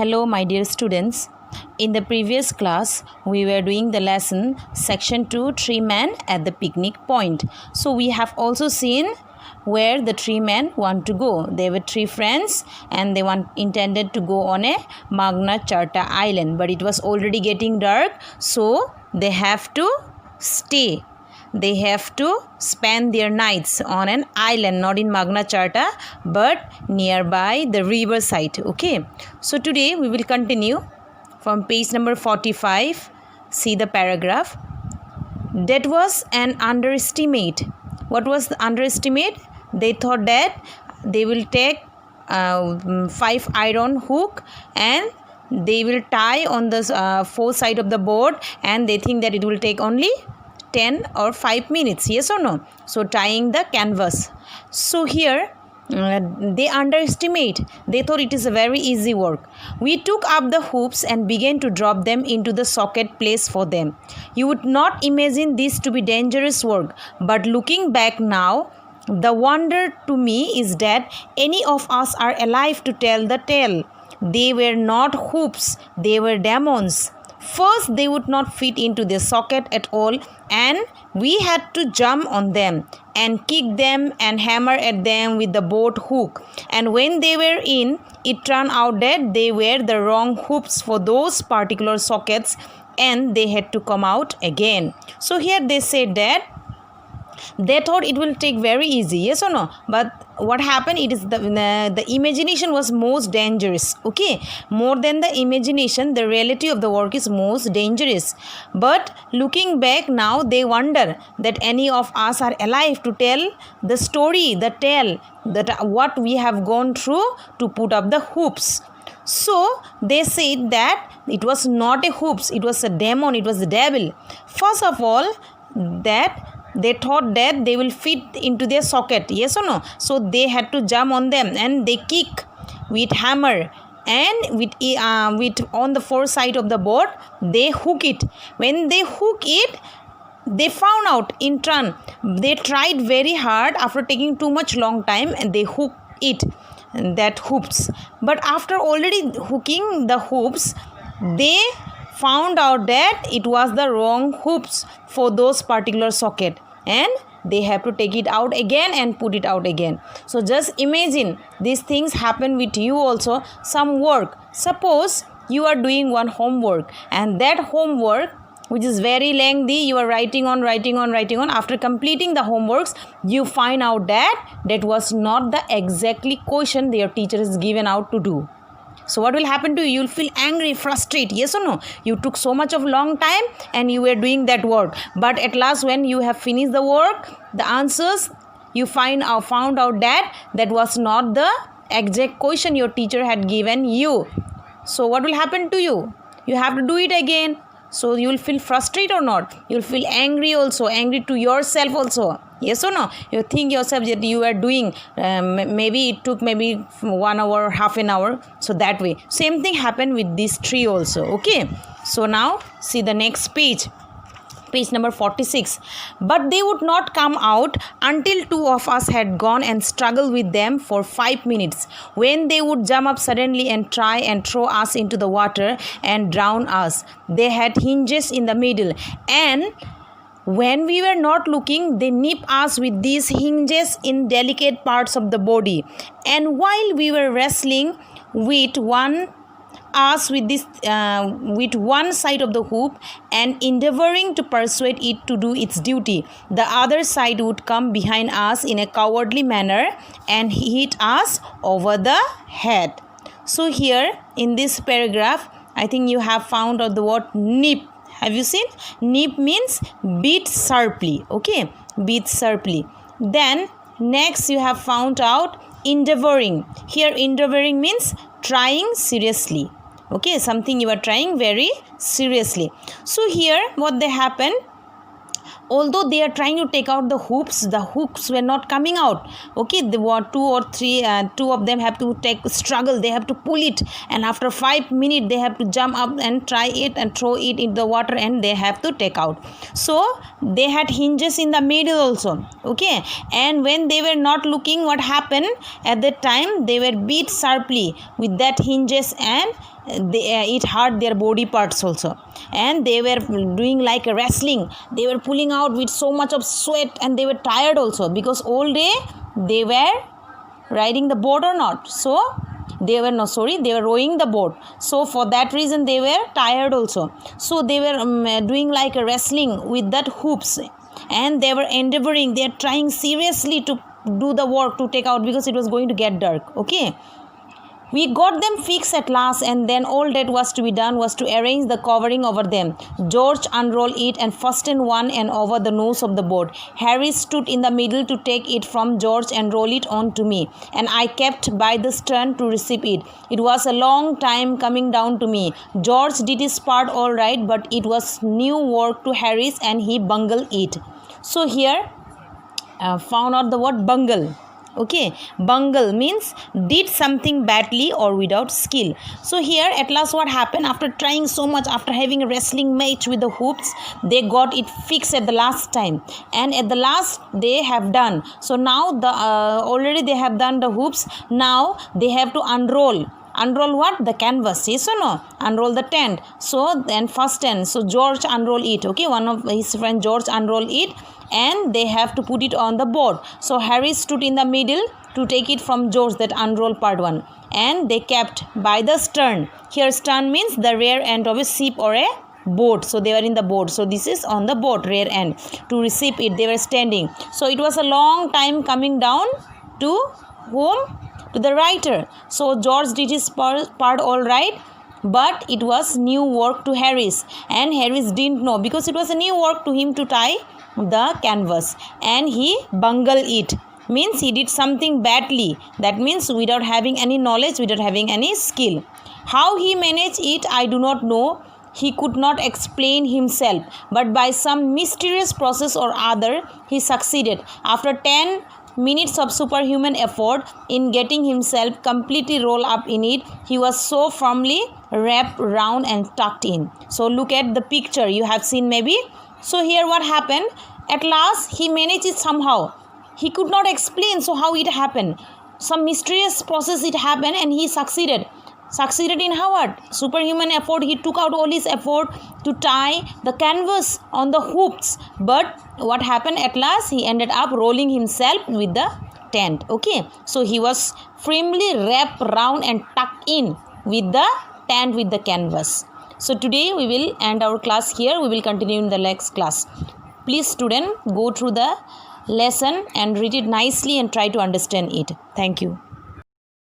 Hello, my dear students. In the previous class, we were doing the lesson section 2, Three Men at the Picnic Point. So we have also seen where the three men want to go. They were three friends and they intended to go on a Magna Charta island, but it was already getting dark, so they have to stay. They have to spend their nights on an island, not in Magna Charta, but nearby the riverside. Okay, so today we will continue from page number 45. See the paragraph. That was an underestimate. What was the underestimate? They thought that they will take 5 iron hook and they will tie on the 4 side of the board, and they think that it will take only 10 or 5 minutes, yes or no? So tying the canvas. So here they underestimate. They thought it is a very easy work. We took up the hoops and began to drop them into the socket place for them. You would not imagine this to be dangerous work, but looking back now, the wonder to me is that any of us are alive to tell the tale. They were not hoops, they were demons. First, they would not fit into the socket at all, and we had to jump on them and kick them and hammer at them with the boat hook. And when they were in, it turned out that they were the wrong hoops for those particular sockets, and they had to come out again. So here they said that they thought it will take very easy, yes or no? But what happened, it is the imagination was most dangerous. Okay, more than the imagination, the reality of the work is most dangerous. But looking back now, they wonder that any of us are alive to tell the story, the tale, that what we have gone through to put up the hoops. So they said that it was not a hoops, it was a demon, it was the devil. First of all, that they thought that they will fit into their socket, yes or no? So they had to jump on them and they kick with hammer, and with on the 4 side of the board they hook it. When they hook it, they found out in turn, they tried very hard after taking too much long time, and they hook it, that hoops. But after already hooking the hoops, they found out that it was the wrong hoops for those particular socket, and they have to take it out again and put it out again. So just imagine these things happen with you also. Some work, suppose you are doing one homework, and that homework which is very lengthy, you are writing on. After completing the homeworks, you find out that that was not the exactly question their teacher has given out to do. So what will happen to you? You will feel angry, frustrated, yes or no? You took so much of long time and you were doing that work. But at last, when you have finished the work, the answers, you found out that that was not the exact question your teacher had given you. So what will happen to you? You have to do it again. So you will feel frustrated or not? You will feel angry also, angry to yourself also. Yes or no? You think yourself that you are doing, maybe it took maybe 1 hour, half an hour. So that way. Same thing happened with this tree also. Okay. So now see the next page. Page number 46. But they would not come out until 2 of us had gone and struggled with them for 5 minutes, when they would jump up suddenly and try and throw us into the water and drown us. They had hinges in the middle, and when we were not looking, they nip us with these hinges in delicate parts of the body. And while we were wrestling with us with this with one side of the hoop and endeavoring to persuade it to do its duty, the other side would come behind us in a cowardly manner and hit us over the head. So here in this paragraph, I think you have found out the word nip. Have you seen? Nip means beat sharply. Okay, beat sharply. Then next you have found out endeavoring. Here endeavoring means trying seriously. Okay, something you are trying very seriously. So here what they happen, although they are trying to take out the hoops were not coming out. Okay, there were 2 or 3, 2 of them have to struggle, they have to pull it, and after 5 minutes they have to jump up and try it and throw it in the water, and they have to take out. So they had hinges in the middle also. Okay, and when they were not looking, what happened at that time, they were beat sharply with that hinges and it hurt their body parts also, and they were doing like a wrestling. They were pulling out with so much of sweat, and they were tired also, because all day they were riding the boat or not. So they were rowing the boat. So for that reason they were tired also. So they were doing like a wrestling with that hoops, and they were endeavoring, they are trying seriously to do the work to take out, because it was going to get dark. Okay, we got them fixed at last, and then all that was to be done was to arrange the covering over them. George unrolled it and fastened one end over the nose of the boat. Harry stood in the middle to take it from George and roll it on to me, and I kept by the stern to receive it. It was a long time coming down to me. George did his part all right, but it was new work to Harris, and he bungled it. So here found out the word bungle. Okay, bungle means did something badly or without skill. So here at last what happened, after trying so much, after having a wrestling match with the hoops, they got it fixed at the last time, and at the last they have done. So now the already they have done the hoops. Now they have to unroll what? The canvas, yes or no? Unroll the tent. So then first tent, so George unroll it. Okay, one of his friend George unroll it, and they have to put it on the board. So Harry stood in the middle to take it from George, that unroll part one, and they kept by the stern. Here stern means the rear end of a ship or a boat. So they were in the boat, so this is on the boat, rear end. To receive it they were standing. So it was a long time coming down to whom? To the writer. So George did his part all right, but it was new work to Harris, and Harris didn't know, because it was a new work to him to tie the canvas, and he bungled it. Means he did something badly. That means without having any knowledge, without having any skill. How he managed it I do not know. He could not explain himself, but by some mysterious process or other he succeeded. After 10 minutes of superhuman effort in getting himself completely rolled up in it, he was so firmly wrapped round and tucked in. So look at the picture you have seen maybe. So here what happened, at last he managed it somehow. He could not explain so how it happened. Some mysterious process it happened, and he succeeded. Succeeded in how? What? Superhuman effort. He took out all his effort to tie the canvas on the hoops. But what happened at last? He ended up rolling himself with the tent. Okay. So he was firmly wrapped round and tucked in with the tent with the canvas. So today we will end our class here. We will continue in the next class. Please student, go through the lesson and read it nicely and try to understand it. Thank you.